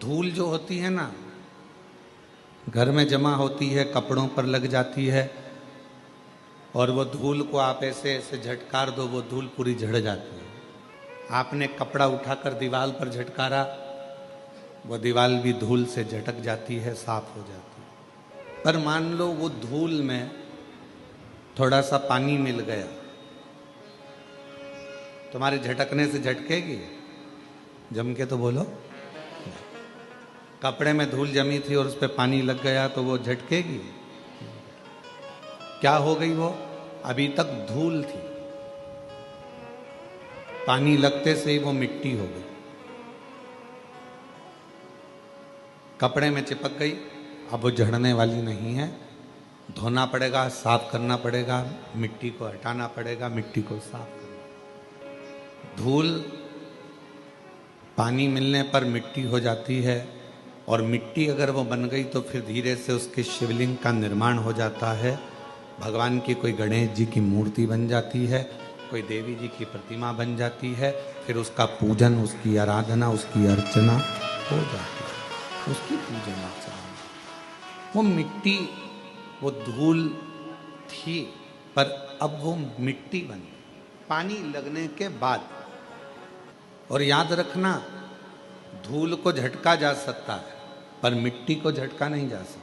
धूल जो होती है ना, घर में जमा होती है, कपड़ों पर लग जाती है, और वो धूल को आप ऐसे ऐसे झटकार दो, वो धूल पूरी झड़ जाती है। आपने कपड़ा उठाकर दीवार पर झटकारा, वो दीवार भी धूल से झटक जाती है, साफ हो जाती है। पर मान लो वो धूल में थोड़ा सा पानी मिल गया, तुम्हारे झटकने से झटकेगी? जम के तो बोलो। कपड़े में धूल जमी थी और उस पर पानी लग गया तो वो झटकेगी? क्या हो गई? वो अभी तक धूल थी, पानी लगते से ही वो मिट्टी हो गई, कपड़े में चिपक गई। अब वो झड़ने वाली नहीं है, धोना पड़ेगा, साफ करना पड़ेगा, मिट्टी को हटाना पड़ेगा, मिट्टी को साफ करना। धूल पानी मिलने पर मिट्टी हो जाती है, और मिट्टी अगर वो बन गई तो फिर धीरे से उसके शिवलिंग का निर्माण हो जाता है। भगवान की कोई गणेश जी की मूर्ति बन जाती है, कोई देवी जी की प्रतिमा बन जाती है, फिर उसका पूजन, उसकी आराधना, उसकी अर्चना हो जाती है, उसकी पूजन अर्चना। वो मिट्टी, वो धूल थी, पर अब वो मिट्टी बन गई पानी लगने के बाद। और याद रखना, धूल को झटका जा सकता है पर मिट्टी को झटका नहीं जा सकता।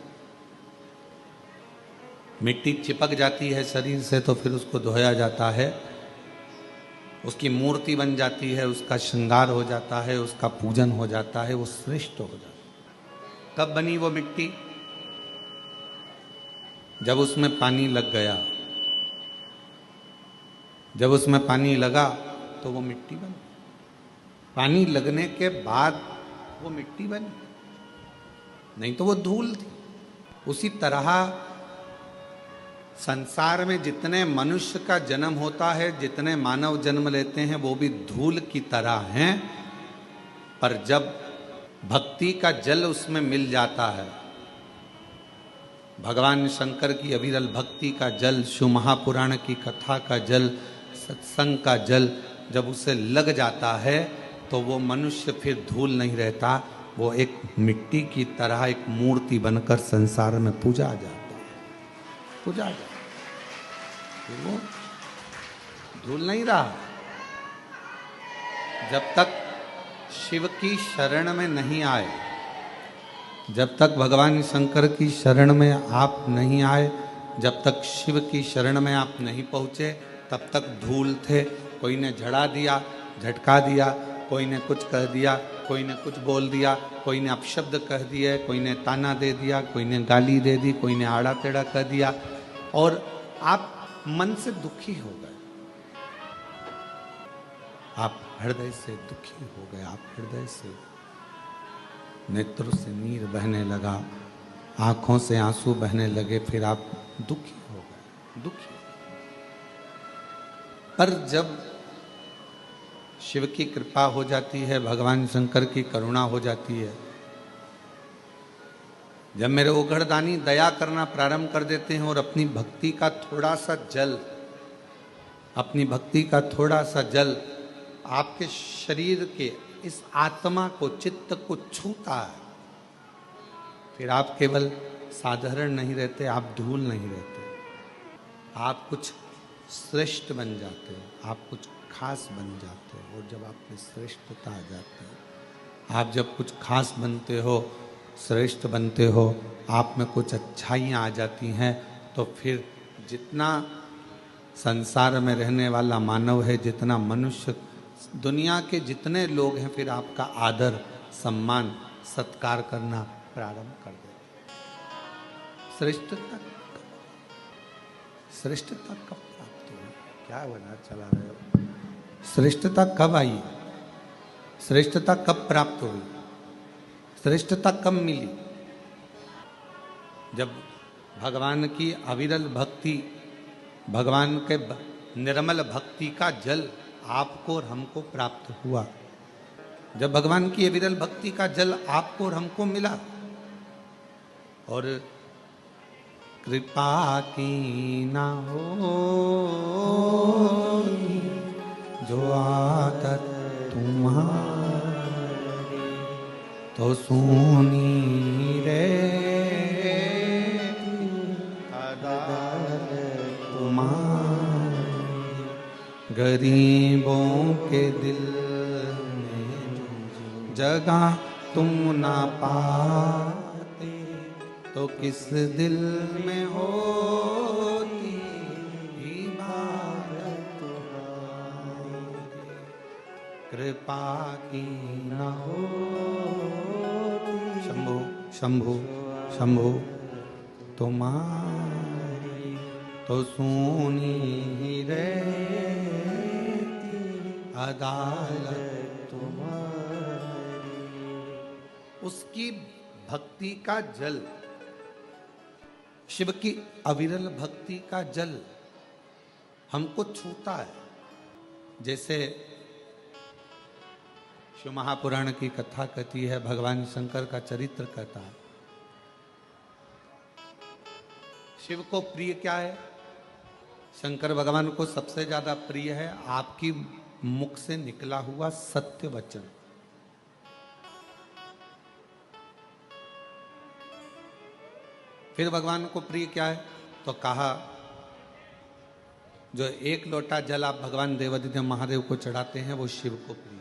मिट्टी चिपक जाती है शरीर से तो फिर उसको धोया जाता है, उसकी मूर्ति बन जाती है, उसका श्रृंगार हो जाता है, उसका पूजन हो जाता है, वो श्रेष्ठ हो जाता है। कब बनी वो मिट्टी? जब उसमें पानी लग गया। जब उसमें पानी लगा तो वो मिट्टी बनी। पानी लगने के बाद वो मिट्टी बनी, नहीं तो वो धूल थी। उसी तरह संसार में जितने मनुष्य का जन्म होता है, जितने मानव जन्म लेते हैं, वो भी धूल की तरह हैं। पर जब भक्ति का जल उसमें मिल जाता है, भगवान शंकर की अविरल भक्ति का जल, शिव महापुराण की कथा का जल, सत्संग का जल जब उसे लग जाता है तो वो मनुष्य फिर धूल नहीं रहता, वो एक मिट्टी की तरह एक मूर्ति बनकर संसार में पूजा जाता है, पूजा जाता है। वो धूल नहीं रहा। जब तक शिव की शरण में नहीं आए, जब तक भगवान शंकर की शरण में आप नहीं आए, जब तक शिव की शरण में आप नहीं पहुँचे, तब तक धूल थे। कोई ने झड़ा दिया, झटका दिया, कोई ने कुछ कह दिया, कोई ने कुछ बोल दिया, कोई ने अपशब्द कह दिए, कोई ने ताना दे दिया, कोई ने गाली दे दी, कोई ने आड़ा टेढ़ा कह दिया, और आप मन से दुखी हो गए, आप हृदय से दुखी हो गए, आप हृदय से, नेत्रों से नीर बहने लगा, आंखों से आंसू बहने लगे, फिर आप दुखी हो गए, दुखी। पर जब शिव की कृपा हो जाती है, भगवान शंकर की करुणा हो जाती है, जब मेरे ओघड़दानी दया करना प्रारंभ कर देते हैं और अपनी भक्ति का थोड़ा सा जल, अपनी भक्ति का थोड़ा सा जल आपके शरीर के इस आत्मा को, चित्त को छूता है, फिर आप केवल साधारण नहीं रहते, आप धूल नहीं रहते, आप कुछ श्रेष्ठ बन जाते हो, आप कुछ खास बन जाते हो। और जब आप में श्रेष्ठता आ जाती है, आप जब कुछ खास बनते हो, श्रेष्ठ बनते हो, आप में कुछ अच्छाइयाँ आ जाती हैं, तो फिर जितना संसार में रहने वाला मानव है, जितना मनुष्य, दुनिया के जितने लोग हैं, फिर आपका आदर, सम्मान, सत्कार करना प्रारंभ कर देते। श्रेष्ठता, श्रेष्ठता कब प्राप्त हुई? क्या बना चला रहे हो? श्रेष्ठता कब आई? श्रेष्ठता कब प्राप्त हुई? श्रेष्ठता कब मिली? जब भगवान की अविरल भक्ति, भगवान के निर्मल भक्ति का जल आपको और हमको प्राप्त हुआ। जब भगवान की अविरल भक्ति का जल आपको और हमको मिला, और कृपा की ना हो जो आदत तुम्हारी, तो सुनी रे तुम्हारी, गरीबों के दिल में जगह तुम ना पाते, तो किस दिल में होती इबादत तुम्हारी, कृपा की न हो। शंभु शंभु शंभु तुम्हारी, तो सुनी रे अदालत तुम्हारी। उसकी भक्ति का जल, शिव की अविरल भक्ति का जल हमको छूता है। जैसे शिव महापुराण की कथा कहती है, भगवान शंकर का चरित्र कहता है। शिव को प्रिय क्या है? शंकर भगवान को सबसे ज्यादा प्रिय है आपकी मुख से निकला हुआ सत्य वचन। फिर भगवान को प्रिय क्या है? तो कहा जो एक लोटा जल आप भगवान देवादिदेव महादेव को चढ़ाते हैं वो शिव को प्रिय।